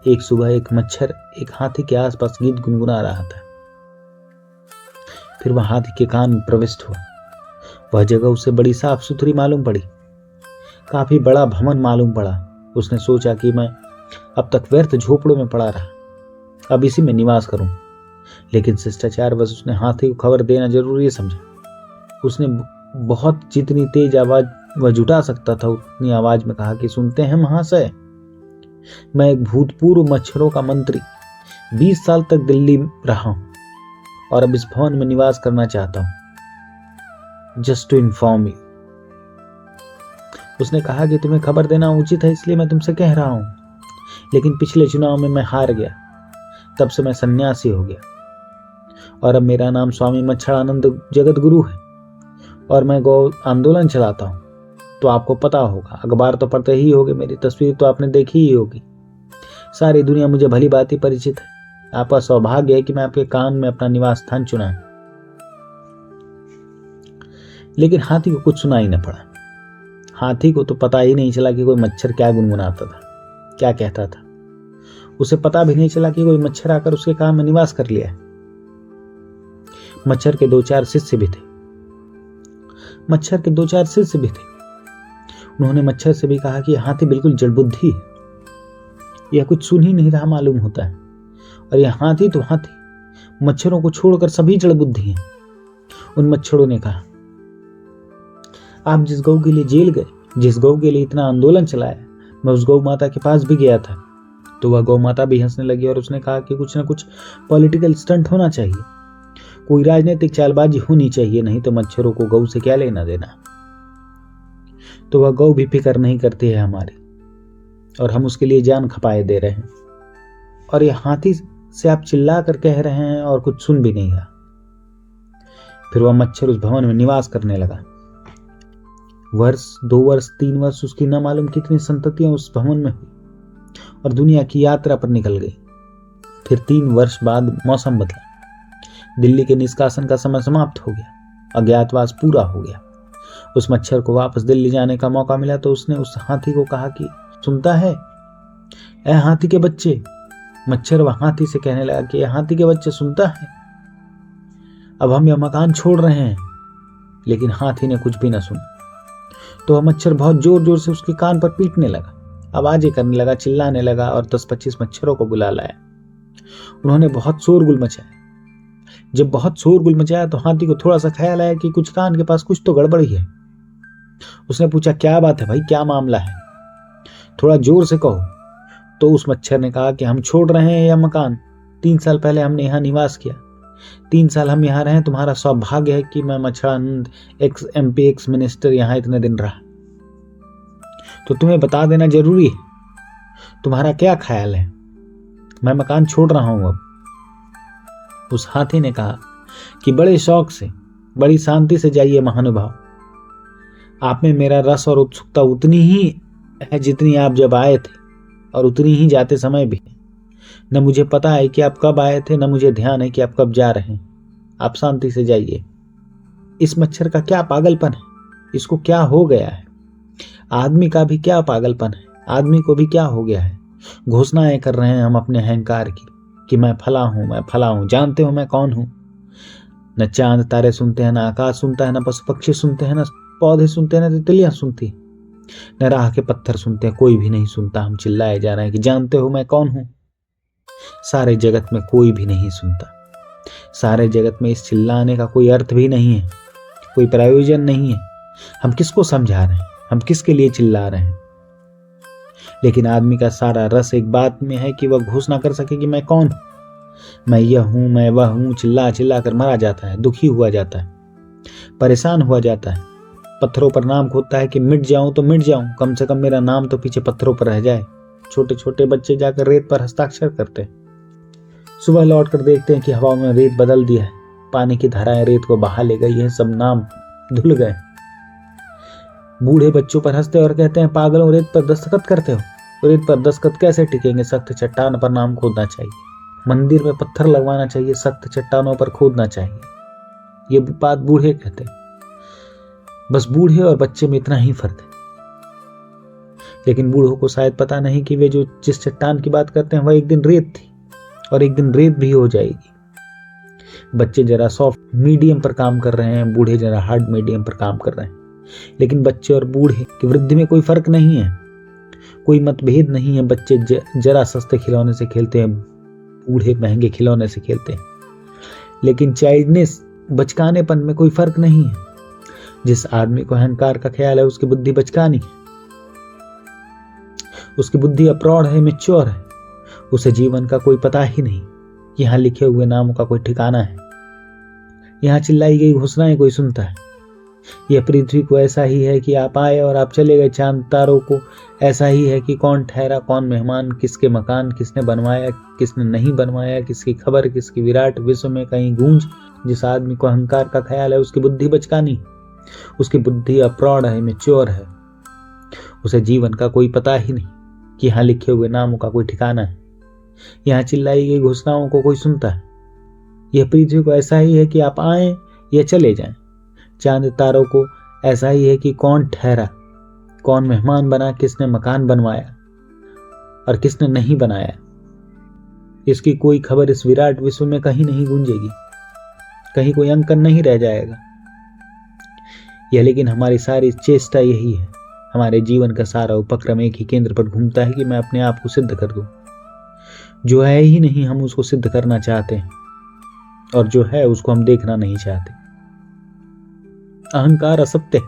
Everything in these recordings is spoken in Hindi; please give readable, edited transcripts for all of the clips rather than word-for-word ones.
एक सुबह एक मच्छर एक हाथी के आसपास गीत गुनगुना रहा था। फिर वह हाथी के कान में प्रविष्ट हुआ। वह जगह उसे बड़ी साफ सुथरी मालूम पड़ी, काफी बड़ा भवन मालूम पड़ा। उसने सोचा कि मैं अब तक व्यर्थ झोपड़ों में पड़ा रहा, अब इसी में निवास करूं। लेकिन शिष्टाचारवश उसने हाथी को खबर देना जरूरी समझा। उसने बहुत जितनी तेज आवाज वह जुटा सकता था उतनी आवाज में कहा कि सुनते हैं महाशय, मैं एक भूतपूर्व मच्छरों का मंत्री 20 साल तक दिल्ली रहा हूं और अब इस भवन में निवास करना चाहता हूं। Just to inform you. उसने कहा कि तुम्हें खबर देना उचित है, इसलिए मैं तुमसे कह रहा हूं। लेकिन पिछले चुनाव में मैं हार गया, तब से मैं सन्यासी हो गया और अब मेरा नाम स्वामी मच्छरानंद जगत गुरु है और मैं गौ आंदोलन चलाता हूं। तो आपको पता होगा, अखबार तो पढ़ते ही होगे, मेरी तस्वीर तो आपने देखी ही होगी, सारी दुनिया मुझे भली भांति परिचित है। आपका सौभाग्य है कि मैं आपके कान में अपना निवास स्थान चुना है। लेकिन हाथी को कुछ सुनाई न पड़ा। हाथी को तो पता ही नहीं चला कि कोई मच्छर क्या गुनगुनाता था, क्या कहता था। उसे पता भी नहीं चला कि कोई मच्छर आकर उसके कान में निवास कर लिया है। मच्छर के 2-4 शिष्य भी थे। उन्होंने मच्छर से भी कहा कि हाथी बिल्कुल जड़बुद्धि है, यह कुछ सुन ही नहीं रहा मालूम होता है, और यह हाथी तो हाथी, मच्छरों को छोड़कर सभी जड़बुद्धि हैं। उन मच्छरों ने कहा, आप जिस गौ के लिए जेल गए, जिस गौ के लिए इतना आंदोलन चलाया, मैं उस गौ माता के पास भी गया था। तो वह गौ माता भी हंसने लगी और उसने कहा कि कुछ ना कुछ पॉलिटिकल स्टंट होना चाहिए, कोई राजनीतिक चालबाजी होनी चाहिए, नहीं तो मच्छरों को गौ से क्या लेना देना। तो वह गौ भी फिक्र नहीं करती है हमारी, और हम उसके लिए जान खपाए दे रहे हैं, और यह हाथी से आप चिल्ला कर कह रहे हैं और कुछ सुन भी नहीं रहा। फिर वह मच्छर उस भवन में निवास करने लगा। वर्ष, 2 वर्ष, 3 वर्ष, उसकी न मालूम कितनी संततियां उस भवन में हुई और दुनिया की यात्रा पर निकल गई। फिर 3 वर्ष बाद मौसम बदला, दिल्ली के निष्कासन का समय समाप्त हो गया, अज्ञातवास पूरा हो गया। उस मच्छर को वापस दिल्ली जाने का मौका मिला तो उसने उस हाथी को कहा कि सुनता है ए हाथी के बच्चे। मच्छर वह हाथी से कहने लगा कि हाथी के बच्चे सुनता है, अब हम यह मकान छोड़ रहे हैं। लेकिन हाथी ने कुछ भी न सुना। तो वह मच्छर बहुत जोर जोर से उसके कान पर पीटने लगा, आवाजें करने लगा, चिल्लाने लगा और 10-25 मच्छरों को बुला लाया। उन्होंने बहुत शोरगुल मचाया। जब बहुत शोरगुल मचाया तो हाथी को थोड़ा सा ख्याल आया कि कुछ कान के पास कुछ तो गड़बड़ी है। उसने पूछा, क्या बात है भाई, क्या मामला है, थोड़ा जोर से कहो। तो उस मच्छर ने कहा कि हम छोड़ रहे हैं यह मकान, 3 साल पहले हमने यहाँ निवास किया, 3 साल हम यहाँ रहे। तुम्हारा सौभाग्य है कि मैं मच्छरानंद एक्स MP एक्स मिनिस्टर यहाँ इतने दिन रहा, तो तुम्हें बता देना जरूरी है। तुम्हारा क्या ख्याल है, मैं मकान छोड़ रहा हूं अब। उस हाथी ने कहा कि बड़े शौक से, बड़ी शांति से जाइए महानुभाव, आप में मेरा रस और उत्सुकता उतनी ही है जितनी आप जब आए थे, और उतनी ही जाते समय भी। न मुझे पता है कि आप कब आए थे, न मुझे ध्यान है कि आप कब जा रहे हैं। आप शांति से जाइए। इस मच्छर का क्या पागलपन है, इसको क्या हो गया है। आदमी का भी क्या पागलपन है, आदमी को भी क्या हो गया है। घोषणाएं कर रहे हैं हम अपने अहंकार की कि मैं फला हूं, मैं फला हूं। जानते हो मैं कौन हूं? न चांद तारे सुनते हैं, न आकाश सुनता है, न पशु पक्षी सुनते हैं, न पौधे सुनते हैं, न तितलियां सुनती, न राह के पत्थर सुनते हैं, कोई भी नहीं सुनता। हम चिल्लाए जा रहे हैं कि जानते हो मैं कौन हूं। सारे जगत में कोई भी नहीं सुनता। सारे जगत में इस चिल्लाने का कोई अर्थ भी नहीं है, कोई प्रयोजन नहीं है। हम किसको समझा रहे हैं, हम किसके लिए चिल्ला रहे हैं। लेकिन आदमी का सारा रस एक बात में है कि वह घोषणा कर सके कि मैं कौन हूं, मैं यह हूं, मैं वह हूं। चिल्ला चिल्ला कर मरा जाता है, दुखी हुआ जाता है, परेशान हुआ जाता है, पत्थरों पर नाम खोदता है कि मिट जाऊं तो मिट जाऊं, कम से कम मेरा नाम तो पीछे पत्थरों पर रह जाए। छोटे छोटे बच्चे जाकर रेत पर हस्ताक्षर करते हैं, सुबह लौट कर देखते हैं कि हवा में रेत बदल दिया है, पानी की धाराएं रेत को बहा ले गई है, सब नाम धुल गए। बूढ़े बच्चों पर हंसते और कहते हैं, पागलों, रेत पर दस्तखत करते हो, रेत पर दस्तखत कैसे टिकेंगे, सख्त चट्टान पर नाम खोदना चाहिए, मंदिर में पत्थर लगवाना चाहिए, सख्त चट्टानों पर खोदना चाहिए। ये बात बूढ़े कहते हैं। बस बूढ़े और बच्चे में इतना ही फर्क है। लेकिन बूढ़ों को शायद पता नहीं कि वे जो जिस चट्टान की बात करते हैं वह एक दिन रेत थी और एक दिन रेत भी हो जाएगी। बच्चे जरा सॉफ्ट मीडियम पर काम कर रहे हैं, बूढ़े जरा हार्ड मीडियम पर काम कर रहे हैं, लेकिन बच्चे और बूढ़े की वृद्धि में कोई फर्क नहीं है, कोई मतभेद नहीं है। बच्चे जरा सस्ते खिलौने से खेलते हैं, बूढ़े महंगे खिलौने से खेलते हैं, लेकिन चाइल्डनेस बचकानेपन में कोई फर्क नहीं है। जिस आदमी को अहंकार का ख्याल है उसकी बुद्धि बचकानी है, उसकी बुद्धि अप्रौढ़ है, मैच्योर है, उसे जीवन का कोई पता ही नहीं। यहाँ लिखे हुए नामों का कोई ठिकाना है, यहाँ चिल्लाई गई घोषणाएं कोई सुनता है। यह पृथ्वी को ऐसा ही है कि आप आए और आप चले गए, चांद तारों को ऐसा ही है कि कौन ठहरा कौन मेहमान, किसके मकान किसने बनवाया किसने नहीं बनवाया, किसकी खबर किसकी विराट विश्व में कहीं गूंज। जिस आदमी को अहंकार का ख्याल है उसकी बुद्धि बचकानी, उसकी बुद्धि अप्रौढ़ है, मैच्योर है, उसे जीवन का कोई पता ही नहीं कि यहाँ लिखे हुए नामों का कोई ठिकाना है, यहाँ चिल्लाई गई घोषणाओं को कोई सुनता है। यह पृथ्वी को ऐसा ही है कि आप आए या चले जाएं, चांद तारों को ऐसा ही है कि कौन ठहरा कौन मेहमान बना, किसने मकान बनवाया और किसने नहीं बनाया। इसकी कोई खबर इस विराट विश्व में कहीं नहीं गूंजेगी, कहीं कोई अंकन नहीं रह जाएगा। यह लेकिन हमारी सारी चेष्टा यही है, हमारे जीवन का सारा उपक्रम एक ही केंद्र पर घूमता है कि मैं अपने आप को सिद्ध कर दूं। जो है ही नहीं हम उसको सिद्ध करना चाहते हैं, और जो है उसको हम देखना नहीं चाहते। अहंकार असत्य है,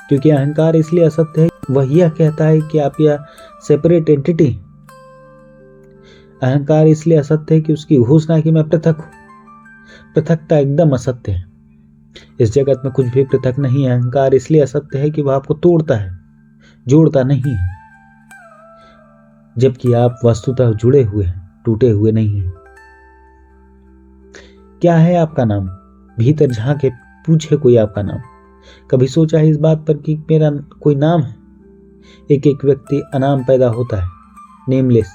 क्योंकि अहंकार इसलिए असत्य है, वह यह कहता है कि आप यह सेपरेट एंटिटी। अहंकार इसलिए असत्य है कि उसकी घोषणा है कि मैं पृथक हूं। पृथकता एकदम असत्य है, इस जगत में कुछ भी पृथक नहीं है। अहंकार इसलिए असत्य है कि वह आपको तोड़ता है, जोड़ता नहीं है, जबकि आप वस्तुतः जुड़े हुए हैं, टूटे हुए नहीं हैं। क्या है आपका नाम? भीतर झांके पूछे कोई आपका नाम। कभी सोचा है इस बात पर कि मेरा कोई नाम है? एक एक व्यक्ति अनाम पैदा होता है, नेमलेस।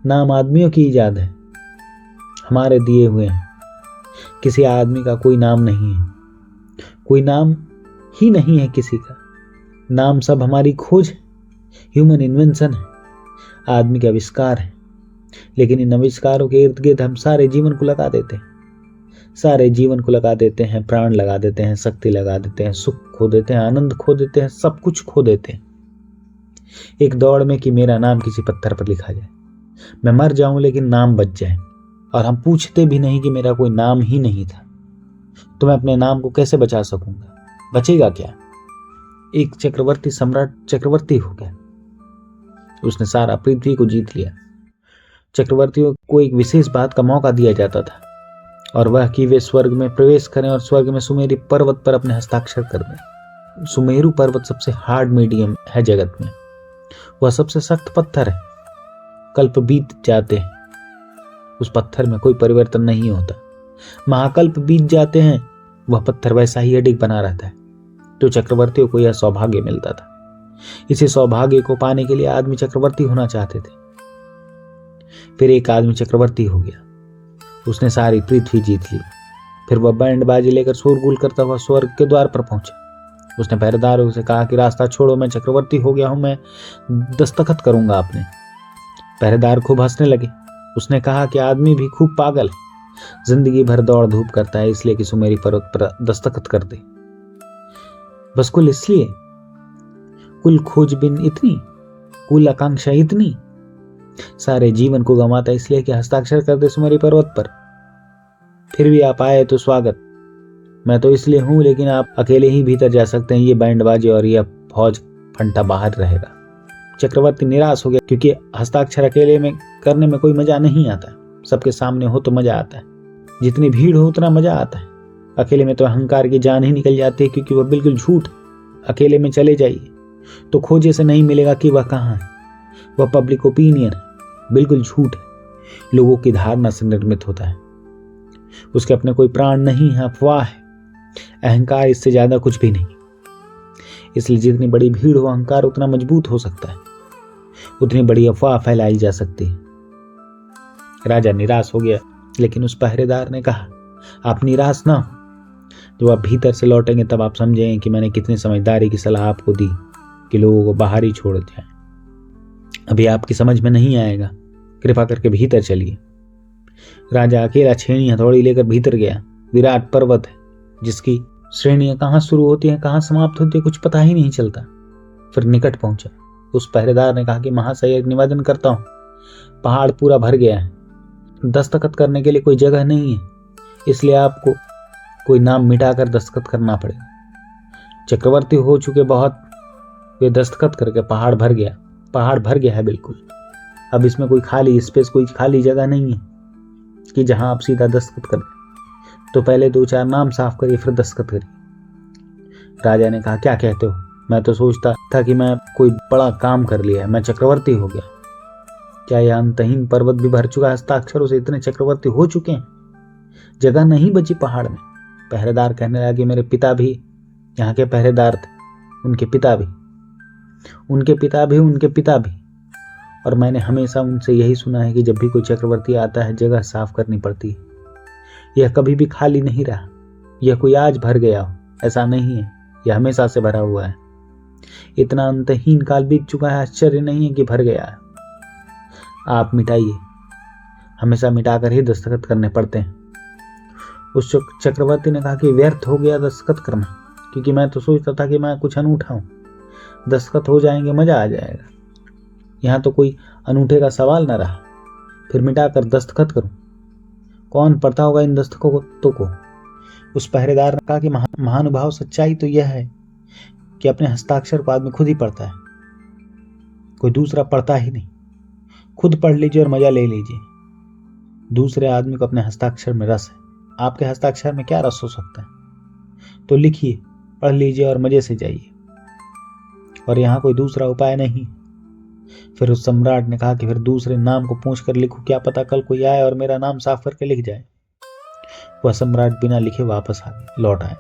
नाम आदमियों की इजाद है, हमारे दिए हुए हैं। किसी आदमी का कोई नाम नहीं है, कोई नाम ही नहीं है किसी का। नाम सब हमारी खोज है, ह्यूमन इन्वेंशन है, आदमी के आविष्कार है। लेकिन इन आविष्कारों के इर्द गिर्द हम सारे जीवन को लगा देते हैं, सारे जीवन को लगा देते हैं, प्राण लगा देते हैं, शक्ति लगा देते हैं, सुख खो देते हैं, आनंद खो देते हैं, सब कुछ खो देते हैं एक दौड़ में कि मेरा नाम किसी पत्थर पर लिखा जाए, मैं मर जाऊं लेकिन नाम बच जाए। और हम पूछते भी नहीं कि मेरा कोई नाम ही नहीं था, तो मैं अपने नाम को कैसे बचा सकूंगा? बचेगा क्या? एक चक्रवर्ती सम्राट चक्रवर्ती हो गया, उसने सारा पृथ्वी को जीत लिया। चक्रवर्तियों को एक विशेष बात का मौका दिया जाता था, और वह कि वे स्वर्ग में प्रवेश करें और स्वर्ग में सुमेरु पर्वत पर अपने हस्ताक्षर कर दें। सुमेरु पर्वत सबसे हार्ड मीडियम है जगत में, वह सबसे सख्त पत्थर है। कल्प बीत जाते हैं, उस पत्थर में कोई परिवर्तन नहीं होता। महाकल्प बीत जाते हैं, वह पत्थर वैसा ही अडिग बना रहता है। तो चक्रवर्तियों को यह सौभाग्य मिलता था। इसी सौभाग्य को पाने के लिए आदमी चक्रवर्ती होना चाहते थे। फिर एक आदमी चक्रवर्ती हो गया, उसने सारी पृथ्वी जीत ली। फिर वह बैंड बाजी लेकर शोरगुल करता हुआ स्वर्ग के द्वार पर पहुंचा। उसने पहरेदारों से कहा कि रास्ता छोड़ो, मैं चक्रवर्ती हो गया हूं, मैं दस्तखत करूंगा अपने। पहरेदार खूब हंसने लगे। उसने कहा कि आदमी भी खूब पागल है, जिंदगी भर दौड़ धूप करता है इसलिए कि सुमेरु पर्वत पर दस्तखत कर दे, बस कुल इसलिए, कुल खोजबीन इतनी, कुल आकांक्षा इतनी, सारे जीवन को गंवाता इसलिए कि हस्ताक्षर कर दे सुमेरु पर्वत पर। फिर भी आप आए तो स्वागत, मैं तो इसलिए हूं, लेकिन आप अकेले ही भीतर जा सकते हैं, ये बैंडबाजी और यह फौज फंटा बाहर रहेगा। चक्रवर्ती निराश हो गया, क्योंकि हस्ताक्षर अकेले में करने में कोई मजा नहीं आता, सबके सामने हो तो मजा आता है, जितनी भीड़ हो उतना मजा आता है। अकेले में तो अहंकार की जान ही निकल जाती है, क्योंकि वह बिल्कुल झूठ। अकेले में चले जाइए तो खोजे से नहीं मिलेगा कि वह कहाँ है, वह पब्लिक ओपिनियन है, बिल्कुल झूठ है, लोगों की धारणा से निर्मित होता है, उसके अपने कोई प्राण नहीं है, अफवाह है। अहंकार इससे ज्यादा कुछ भी नहीं। इसलिए जितनी बड़ी भीड़ हो अहंकार उतना मजबूत हो सकता है, उतनी बड़ी अफवाह फैलाई जा सकती है। राजा निराश हो गया, लेकिन उस पहरेदार ने कहा, आप निराश ना हो, जब आप भीतर से लौटेंगे तब आप समझेंगे कि मैंने कितनी समझदारी की सलाह आपको दी। कि लोगों को बाहर ही छोड़ जाए। अभी आपकी समझ में नहीं आएगा, कृपा करके भीतर चलिए। राजा अकेला छेनी हथौड़ी लेकर भीतर गया। विराट पर्वत है जिसकी श्रेणियां कहाँ शुरू होती हैं कहाँ समाप्त होती है कुछ पता ही नहीं चलता। फिर निकट पहुंचा। उस पहरेदार ने कहा कि महाशय एक निवेदन करता हूं, पहाड़ पूरा भर गया है, दस्तखत करने के लिए कोई जगह नहीं है, इसलिए आपको कोई नाम मिटाकर दस्तखत करना पड़ेगा। चक्रवर्ती हो चुके बहुत, वे दस्तखत करके पहाड़ भर गया है बिल्कुल। अब इसमें कोई खाली स्पेस, कोई खाली जगह नहीं है कि जहां आप सीधा दस्तखत कर दें। तो पहले 2-4 नाम साफ करिए फिर दस्तखत करिए। राजा ने कहा क्या कहते हो? मैं तो सोचता था कि मैं कोई बड़ा काम कर लिया है, मैं चक्रवर्ती हो गया। क्या यह अंतहीन पर्वत भी भर चुका है हस्ताक्षरों से? इतने चक्रवर्ती हो चुके हैं, जगह नहीं बची पहाड़ में। पहरेदार कहने लगा कि मेरे पिता भी यहाँ के पहरेदार थे, उनके पिता भी, और मैंने हमेशा उनसे यही सुना है कि जब भी कोई चक्रवर्ती आता है जगह साफ करनी पड़ती है। यह कभी भी खाली नहीं रहा, यह कोई आज भर गया हो ऐसा नहीं है, यह हमेशा से भरा हुआ है। इतना अंतहीन काल बीत चुका है, आश्चर्य नहीं है कि भर गया है। आप मिटाइए, हमेशा मिटाकर ही दस्तखत करने पड़ते हैं। उस चक्रवर्ती ने कहा कि व्यर्थ हो गया दस्तखत करना, क्योंकि मैं तो सोचता था कि मैं कुछ अनूठा हूं, दस्तखत हो जाएंगे, मजा आ जाएगा। यहां तो कोई अनूठे का सवाल न रहा, फिर मिटाकर दस्तखत करूं, कौन पढ़ता होगा इन दस्तखतों को? उस पहरेदार ने कहा कि महानुभाव, सच्चाई तो यह है कि अपने हस्ताक्षर को आदमी खुद ही पढ़ता है, कोई दूसरा पढ़ता ही नहीं। खुद पढ़ लीजिए और मजा ले लीजिए। दूसरे आदमी को अपने हस्ताक्षर में रस है, आपके हस्ताक्षर में क्या रस हो सकता है? तो लिखिए, पढ़ लीजिए और मजे से जाइए, और यहाँ कोई दूसरा उपाय नहीं। फिर उस सम्राट ने कहा कि फिर दूसरे नाम को पूछ कर लिखो, क्या पता कल कोई आए और मेरा नाम साफ करके लिख जाए। वह सम्राट बिना लिखे वापस लौट आया,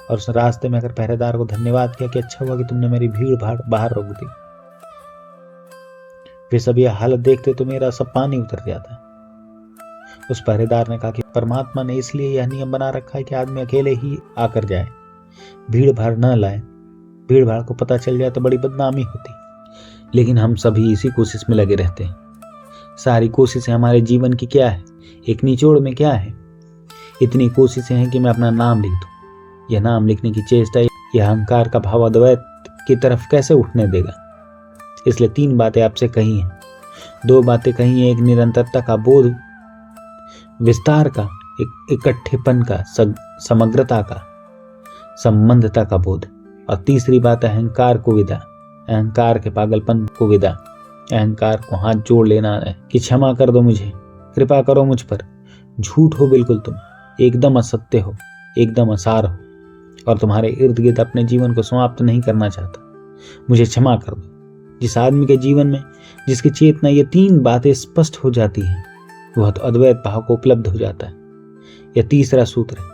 और उस रास्ते में अगर पहरेदार को धन्यवाद किया कि अच्छा हुआ कि तुमने मेरी भीड़ भाड़ बाहर रोक दी। वे सब यह हालत देखते तो मेरा सब पानी उतर जाता। उस पहरेदार ने कहा कि परमात्मा ने इसलिए यह नियम बना रखा है कि आदमी अकेले ही आकर जाए, भीड़ भाड़ न लाए। भीड़ भाड़ को पता चल जाए तो बड़ी बदनामी होती। लेकिन हम सभी इसी कोशिश में लगे रहते हैं। सारी कोशिशें हमारे जीवन की क्या है, एक निचोड़ में क्या है? इतनी कोशिशें हैं कि मैं अपना नाम लिख दूं। यह नाम लिखने की चेष्टा, यह अहंकार का भाव अद्वैत की तरफ कैसे उठने देगा? इसलिए 3 बातें आपसे कही हैं। 2 बातें कही हैं, एक निरंतरता का बोध, विस्तार का, एक इकट्ठेपन का, समग्रता का, संबंधता का बोध, और तीसरी बात अहंकार को विदा, अहंकार के पागलपन को विदा, अहंकार को हाथ जोड़ लेना है कि क्षमा कर दो मुझे, कृपा करो मुझ पर, झूठ हो बिल्कुल, तुम एकदम असत्य हो, एकदम असार हो, और तुम्हारे इर्द गिर्द अपने जीवन को समाप्त नहीं करना चाहता, मुझे क्षमा कर दो। जिस आदमी के जीवन में, जिसकी चेतना ये 3 बातें स्पष्ट हो जाती हैं, वह तो अद्वैत भाव को उपलब्ध हो जाता है। यह तीसरा सूत्र है।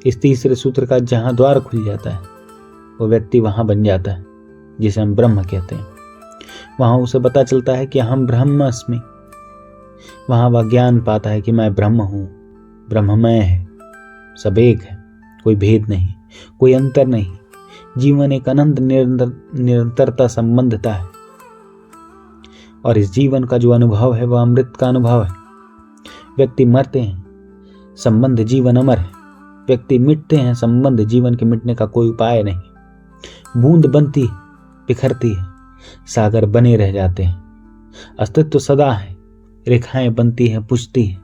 इस तीसरे सूत्र का जहां द्वार खुल जाता है, वो व्यक्ति वहां बन जाता है जिसे हम ब्रह्म कहते हैं। वहां उसे पता चलता है कि हम ब्रह्मास्मि। वहां वह ज्ञान पाता है कि मैं ब्रह्म हूं, ब्रह्ममय है, सब एक है, कोई भेद नहीं, कोई अंतर नहीं। जीवन एक अनंत निरंतरता संबंधता है, और इस जीवन का जो अनुभव है वह अमृत का अनुभव है। व्यक्ति मरते हैं, संबंध जीवन अमर है। व्यक्ति मिटते हैं, संबंध जीवन के मिटने का कोई उपाय नहीं। बूंद बनती है, बिखरती है, सागर बने रह जाते हैं। अस्तित्व सदा है, रेखाएं बनती हैं, पुछती हैं।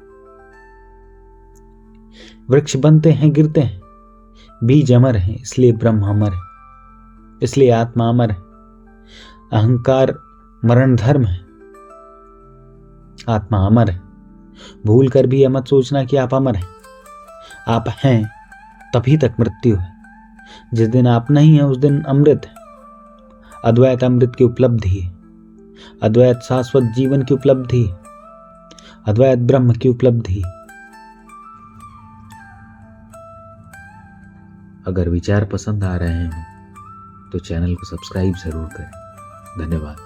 वृक्ष बनते हैं, गिरते हैं, बीज अमर है, इसलिए ब्रह्म अमर है, इसलिए आत्मा अमर है। अहंकार मरण धर्म है, आत्मा अमर है। भूल कर भी मत सोचना कि आप अमर हैं। आप हैं तभी तक मृत्यु है। जिस दिन आप नहीं हैं उस दिन अमृत है। अद्वैत अमृत की उपलब्धि है, अद्वैत शाश्वत जीवन की उपलब्धि है, अद्वैत ब्रह्म की उपलब्धि है। अगर विचार पसंद आ रहे हैं तो चैनल को सब्सक्राइब जरूर करें। धन्यवाद।